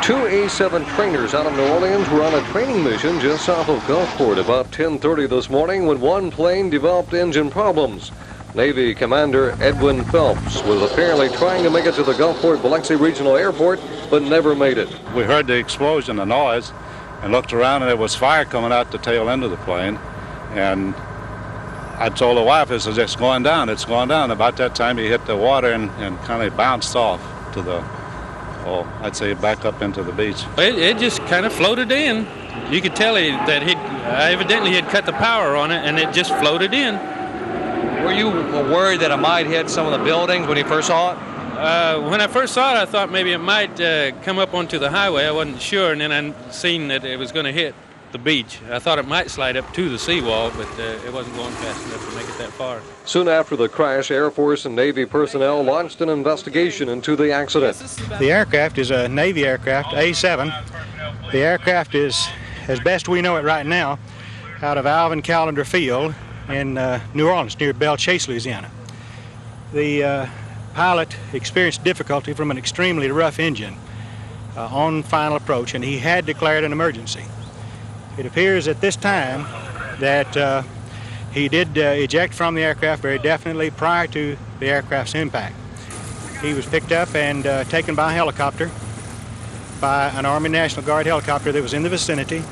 Two A-7 trainers out of New Orleans were on a training mission just south of Gulfport about 10:30 this morning when one plane developed engine problems. Navy Commander Edwin Phelps was apparently trying to make it to the Gulfport Biloxi Regional Airport, but never made it. We heard the explosion, the noise, and looked around, and there was fire coming out the tail end of the plane. And I told the wife, "It's just going down, it's going down." About that time, he hit the water and kind of bounced off to the, I'd say back up into the beach. It just kind of floated in. You could tell that evidently he'd cut the power on it, and it just floated in. Were you worried that it might hit some of the buildings when you first saw it? When I first saw it, I thought maybe it might come up onto the highway. I wasn't sure, and then I seen that it was going to hit the beach. I thought it might slide up to the seawall, but it wasn't going fast enough to make it that far. Soon after the crash, Air Force and Navy personnel launched an investigation into the accident. The aircraft is a Navy aircraft, A-7. The aircraft is, as best we know it right now, out of Alvin Callender Field in New Orleans, near Belle Chase, Louisiana. The pilot experienced difficulty from an extremely rough engine on final approach, and he had declared an emergency. It appears at this time that he did eject from the aircraft very definitely prior to the aircraft's impact. He was picked up and taken by helicopter, by an Army National Guard helicopter that was in the vicinity,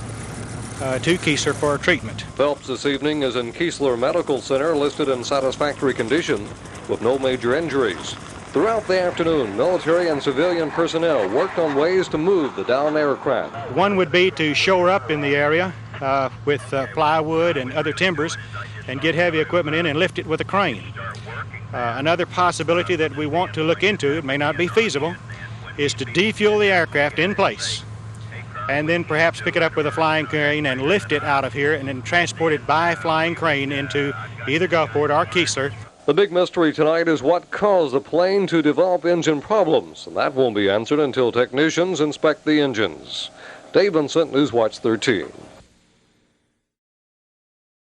to Keesler for treatment. Phelps this evening is in Keesler Medical Center, listed in satisfactory condition with no major injuries. Throughout the afternoon, military and civilian personnel worked on ways to move the downed aircraft. One would be to shore up in the area with plywood and other timbers and get heavy equipment in and lift it with a crane. Another possibility that we want to look into, it may not be feasible, is to defuel the aircraft in place and then perhaps pick it up with a flying crane and lift it out of here and then transport it by flying crane into either Gulfport or Keesler. The big mystery tonight is what caused the plane to develop engine problems, and that won't be answered until technicians inspect the engines. Dave Vincent, Newswatch 13.